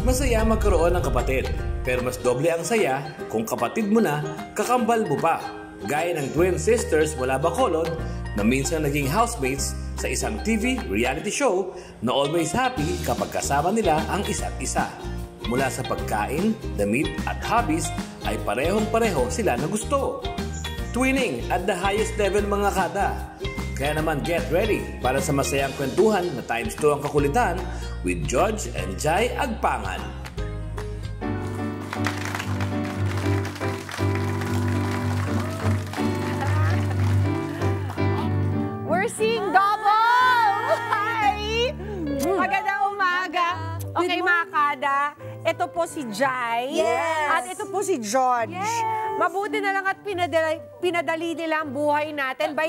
Masaya magkaroon ng kapatid, pero mas doble ang saya kung kapatid mo na, kakambal mo pa. Gaya ng twin sisters mula Bacolod na minsan naging housemates sa isang TV reality show na always happy kapag kasama nila ang isa't isa. Mula sa pagkain, damit at hobbies ay parehong-pareho sila na gusto. Twinning at the highest level mga kada. Kaya naman get ready para sa masayang kwentuhan na times 2 ang kakulitan with George and Jai Agpangan. We're seeing double! Hi! Magandang umaga. Okay mga kada, ito po si Jai. Yes! At ito po si George. Yes! Mabuti na lang at pinadali nila ang buhay natin by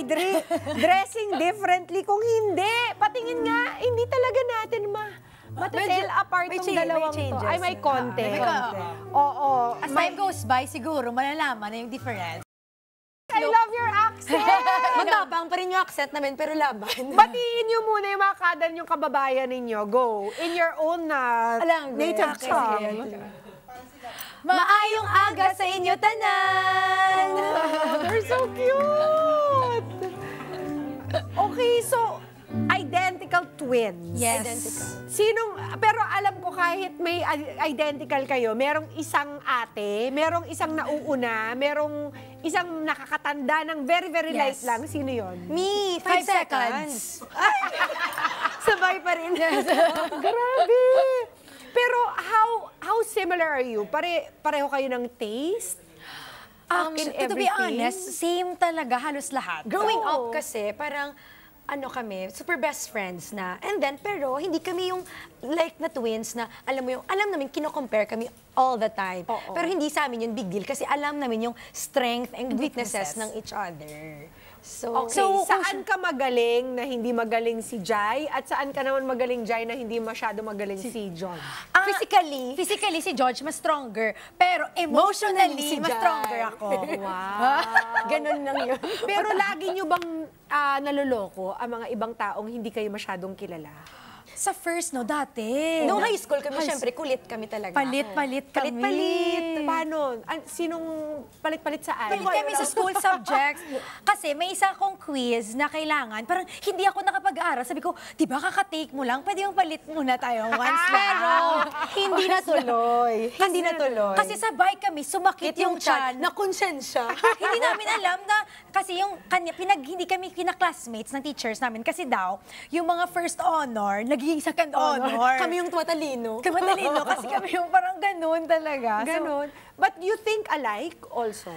dressing differently. Kung hindi, patingin nga, hindi talaga natin matatell apart yung dalawang to. Ay, may konti. Oo. As time goes by, siguro, malalaman na yung difference. I love your accent! Matapang pa rin yung accent namin, pero laban. Batiin niyo muna yung mga kadan yung kababayan ninyo. Go. In your own native tongue. Maayong aga sa inyo, tanan! They're so cute! Okay, so, identical twins. Yes. Pero alam ko kahit may identical kayo, merong isang ate, merong isang nauuna, merong isang nakakatanda ng very, very light lang. Sino yon? Me, 5 seconds. Sabay pa rin. Grabe! Pero how similar are you? Pareho kayo ng taste? To be honest, same talaga, halos lahat. Growing up kasi, parang, kami, super best friends na. And then, pero hindi kami yung like na twins na, alam namin, kino-compare kami all the time. Pero hindi sa amin yung big deal kasi alam namin yung strength and weaknesses ng each other. So, saan ka magaling na hindi magaling si Jai at saan ka naman magaling Jai na hindi masyado magaling si John? Physically si George mas stronger, pero emotionally mas stronger ako. Wow. Ganun lang yun. Pero lagi nyo bang naloloko ang mga ibang taong hindi kayo masyadong kilala? Sa first, dati. Nung high school kami, syempre, kulit kami talaga. Palit-palit kami. Palit-palit. Paano? Sinong palit-palit saan? Palit kami sa school subjects. Kasi may isa akong quiz na kailangan. Parang hindi ako nakapag-aaral. Sabi ko, di ba kakatake mo lang? Pwede yung palit muna tayo once. Pero hindi natuloy. Hindi natuloy. Kasi sabay kami, sumakit yung tiyan. Nakonsensya. Hindi namin alam na, kasi yung hindi kami kina-classmates ng teachers namin. Kasi daw, yung mga first honor, naging second honor. Kami yung matalino. Matalino, kasi kami yung parang ganun talaga. Ganun. But you think alike also?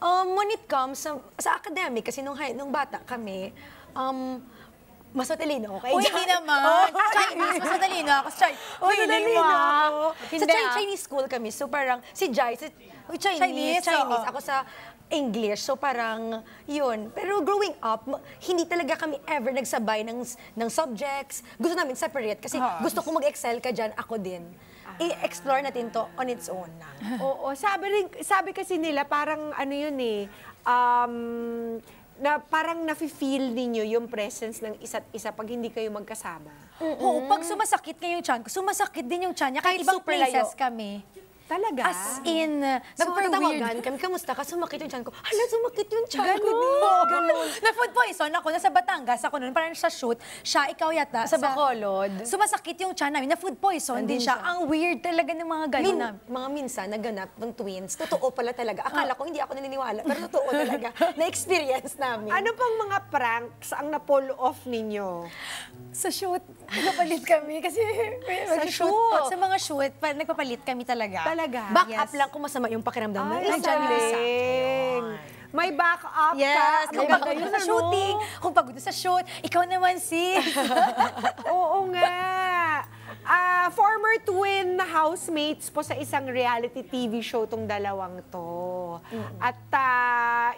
When it comes sa academic, kasi nung bata kami, mas matalino ako. Uy, hindi naman. Chinese, mas matalino ako. Feeling mo. Sa Chinese school kami, so parang si Jai, Chinese. Ako sa English, so parang yun. Pero growing up, hindi talaga kami ever nagsabay ng subjects. Gusto namin separate kasi gusto ko mag-excel ka dyan, ako din. I-explore natin to on its own na. Oo, sabi kasi nila parang yun na parang nafe-feel ninyo yung presence ng isa't isa pag hindi kayo magkasama. Oo, pag sumasakit nga yung tiyan ko, sumasakit din yung tiyan niya. Kahit ibang places kami. Talaga? As in, super weird. Kami, kamusta ka? Sumakit yung tiyan ko. Hala, sumakit yung tiyan ko. Ganun. Na-food poison ako. Nasa Batangas ako noon. Parang sa shoot. Siya, ikaw yata. Sa Bacolod. Sumasakit yung tiyan namin. Na-food poison din siya. Ang weird talaga ng mga ganun. Mga minsan, naganap ng twins. Totoo pala talaga. Akala ko hindi ako naniniwala. Pero totoo talaga. Na-experience namin. Ano pang mga pranks ang na-pull off ninyo? Sa shoot, nagpapalit kami. Kasi sa shoot? Sa mga shoot, nagpapalit kami talaga. Back up lang kung masama yung pakiramdam mo. May back up yes, ka. Kung pagod na sa shooting, kung pagod na sa shoot, ikaw naman Oo nga. Former twin na housemates po sa isang reality TV show tong dalawang to. At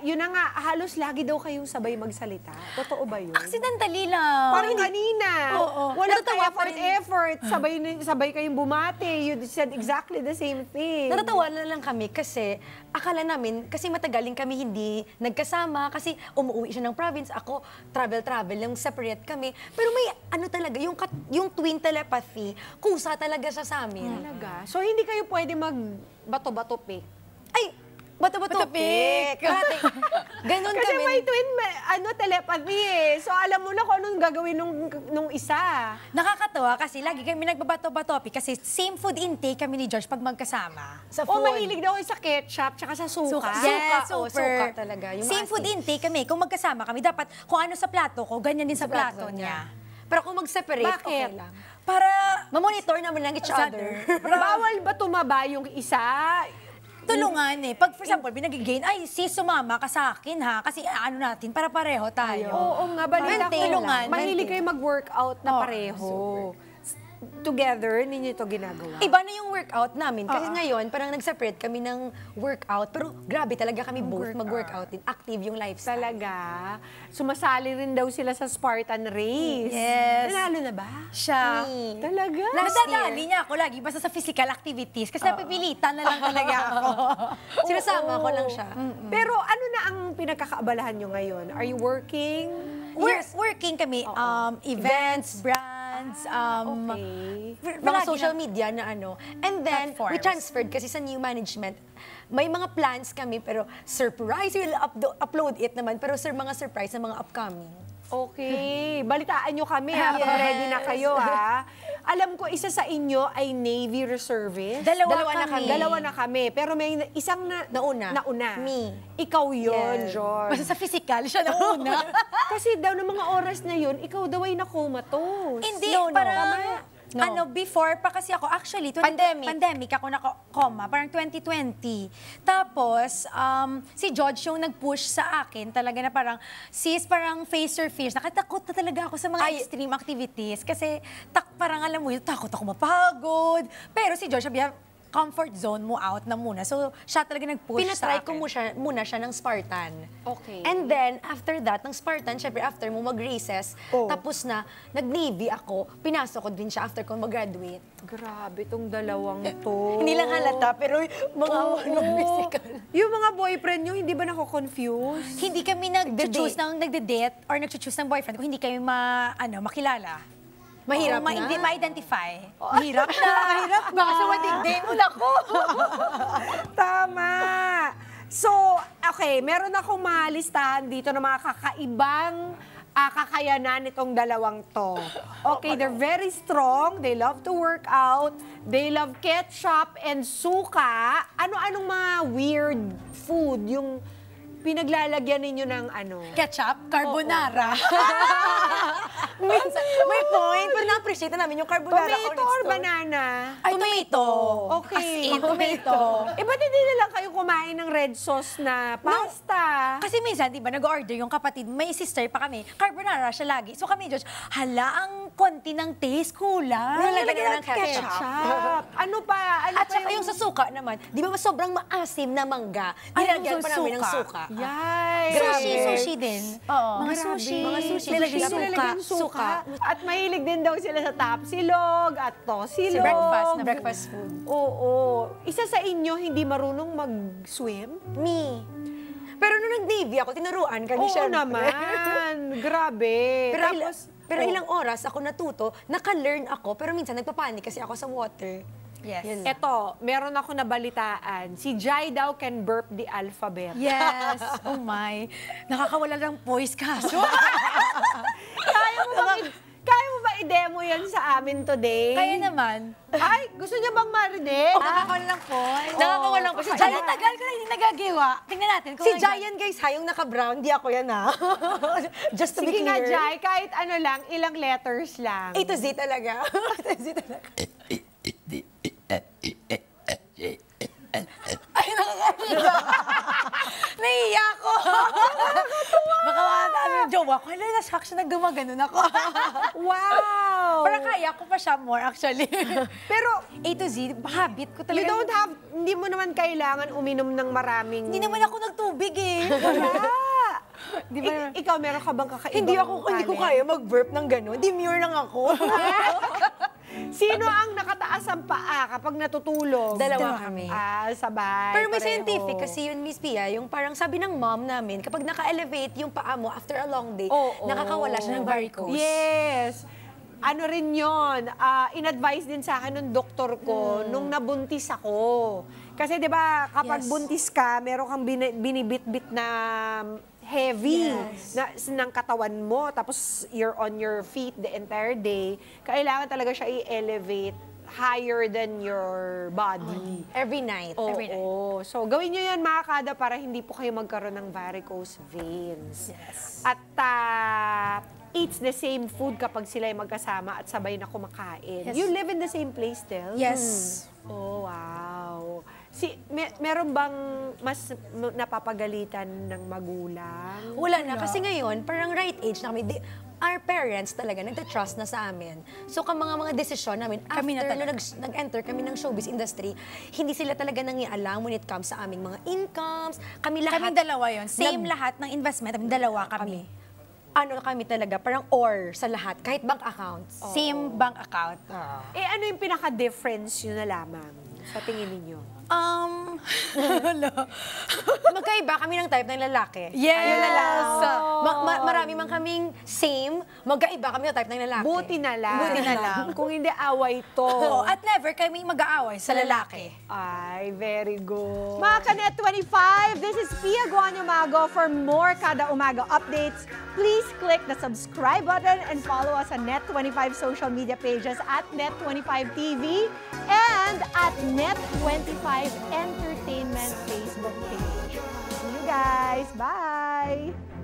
yun na nga, halos lagi daw kayong sabay magsalita. Totoo ba yun? Accidentally lang. Parang kanina. Wala effort. Sabay kayong bumate. You said exactly the same thing. Natatawa na lang kami kasi akala namin, kasi matagaling kami hindi nagkasama, kasi umuwi siya ng province, ako travel, yung separate kami. Pero may talaga, yung twin telepathy, kung parusa talaga siya sa amin. Talaga? So, hindi kayo pwede mag-bato-bato pick? Ay, bato-bato pick. Ganon Kasi kami. may twin, telepathy eh. So, alam mo na kung anong gagawin nung isa. Nakakatawa kasi lagi kami nagbabato-bato kasi same food intake kami ni George pag magkasama. Sa O, food. mahilig daw kayo sa ketchup, tsaka sa suka. Yes, Suka, super. suka talaga. Yung Same maasim. food intake kami. Kung magkasama kami, dapat kung ano sa plato ko, ganyan din sa plato niya. Pero kung mag-separate, Bakit? okay lang. Para Mamonitor naman lang each other. Bawal ba tumaba yung isa? tulungan eh. Pag for example, binag-gain, ay sis, sumama ka sa akin ha. Kasi ano natin, para pareho tayo. Oo nga, balita ko. Tulungan. Mahilig kayo mag-workout na pareho. Together, ninyo ito ginagawa. Iba na yung workout namin. Kasi ngayon, parang nag-separate kami ng workout. Pero grabe talaga kami both mag-workout din. Active yung lifestyle. Talaga? Sumasali rin daw sila sa Spartan Race. Yes. Nanalo na ba? Siya. Talaga? Nadadali niya ako lagi basta sa physical activities kasi napipilitan na lang talaga ako. Sinasama ko lang siya. Pero ano na ang pinagkakaabalahan nyo ngayon? Are you working? Working kami, events, brands, Okay. Mga social media na ano. And then, we Platforms. transferred kasi sa new management. May mga plans kami, pero surprise, we'll upload it naman. Pero mga surprise na mga upcoming. Okay. Balitaan nyo kami ha. Pag ready na kayo ha. Alam ko, isa sa inyo ay Navy Reservist. Dalawa na kami. Dalawa na kami. Pero may isang Nauna. nauna. Me. Ikaw yun, Yes. George. Basta sa physical, siya na una. Kasi daw ng mga oras na yun, ikaw daw ay nakomatos. Hindi, No, no. parang, No. ano, before pa kasi ako, actually, pandemic ako na-coma, parang 2020. Tapos, si George yung nag-push sa akin, talaga na parang, sis, parang face your fears. Nakatakot na talaga ako sa mga extreme activities. Kasi, parang alam mo yun, takot ako mapagod. Pero si George, sabi niya, comfort zone mo out na muna. So, siya talaga nag-push sa Pinatry akin. ko muna siya ng Spartan. Okay. And then, after that, ng Spartan, syempre, after mo mag-races, tapos na, nag-Navy ako, pinasok ko din siya after ko mag-graduate. Grabe tong dalawang to. Hindi lang halata, pero mga physical. Yung mga boyfriend nyo, hindi ba nako-confuse? Hindi kami nag-choose ng nagde-date or nag-choose ng boyfriend kung hindi kami makilala. Mahirap O, na. Hindi ma-identify. Mahirap na. Mahirap na. Baka sa wedding day mo na ko. Tama. So, okay, meron akong mga listahan dito ng mga kakaibang kakayanan nitong dalawang to. Okay, they're very strong. They love to work out. They love ketchup and suka. Ano-anong mga weird food yung pinaglalagyan ninyo ng ano? Ketchup, carbonara. Minsan, may point, pero na-appreciate na namin yung carbonara. Tomato or banana? Ay, tomato. Okay. As in, tomato. Eh, ba't hindi na lang kayo kumain ng red sauce na pasta? Kasi minsan, di ba, nag-order yung kapatid, may sister pa kami, carbonara siya lagi. So kami, George, hala, ang konti ng taste, kulang. Nilalagyan ng ketchup. Ano pa? Ano At pa saka yung sa suka naman, di ba sobrang maasim na mangga? Ay, Nilagyan yung pa namin ng suka. suka. Yay! Sushi, Grabe. sushi din. Oo. Mga Grabe. sushi. Mga sushi. Nilalagyan Sushi, suka. nilalagyan suka. At mahilig din daw sila sa tapsilog at tosilog. breakfast na breakfast food. Oo. Isa sa inyo hindi marunong mag-swim? Me. Pero nung nag-Navy ako, tinuruan kami Oo syempre. naman. Grabe. Pero, Tapos, pero ilang oras ako natuto, naka-learn ako, pero minsan nagpapanik kasi ako sa water. Yes. Yun. eto, meron ako nabalitaan. Si Jai daw can burp the alphabet. Yes. Oh my. Nakakawala ng voice kaso. Kaya mo ba i-demo yan sa amin today? Kaya naman. Ay, gusto niya bang marinig? Nakakawala ng voice. Nakakawala ko. Si Ay, Giant, tagal ko na hindi nagagawa. Tingnan natin. Kung si Giant guys ha, yung naka-brown, di ako yan ha. Just to be Sige nga, clear. Jai, kahit ano lang, ilang letters lang. A to Z talaga. A to Z talaga. Ay, nakakaiyak. Naiiyak ako. Baka ano yung jowa ko. Hala, na-shock siya na gumaganon ako. Wow! Parang kaya ko pa siya more actually. Pero, A to Z, habit ko you talaga. don't have, hindi mo naman kailangan uminom ng maraming... Hindi naman ako nagtubig eh. Wala! Di ba? Ikaw, meron ka bang kakaibang Hindi ko talent? kaya mag-burp ng gano'n. Demure lang ako. Sino ang nakataas ang paa kapag natutulog? Dalawa kami. Sabay. Pero may pareho. scientific kasi yun, Miss Pia, yung parang sabi ng mom namin, kapag naka-elevate yung paa mo after a long day, Oo. nakakawala siya ng varicose. Yes. ano rin yun, in-advise din sa akin ng doktor ko nung nabuntis ako. Kasi 'di ba kapag buntis ka, meron kang binibit-bit na heavy ng katawan mo, tapos you're on your feet the entire day, kailangan talaga siya i-elevate higher than your body. Every night. Every night. So, gawin nyo yan mga kada para hindi po kayo magkaroon ng varicose veins. Yes. At eats the same food kapag sila ay magkasama at sabay na kumakain. Yes. You live in the same place still? Yes. Oh, wow. Meron bang mas napapagalitan ng magulang? Wala na. Kasi ngayon, parang right age na kami. Our parents talaga nagtatrust na sa amin. So, kung mga desisyon namin, Kami na after talaga. nag-enter kami ng showbiz industry, hindi sila talaga nangialam when it comes sa aming mga incomes. Kami lahat. Kaming dalawa yun. Same lahat ng investment. Kaming dalawa kami. Ano kami talaga, parang or sa lahat, kahit bank accounts. Same bank account. Ano yung pinaka-difference yun na lamang sa tingin ninyo? Magkaiba kami ng type ng lalaki. Yes! Ayun na lang. Marami man kaming same, magkaiba kami ng type ng lalaki. Buti na lang. Buti na lang. Kung hindi away to. Oo, at never kami mag-aaway sa lalaki. Ay, very good. Mga Kanet 25, this is Pia Guanyamago. For more Kada Umaga updates, please click the subscribe button and follow us on Net25 social media pages at Net25 TV and at Net25 Entertainment Facebook page. See you guys. Bye!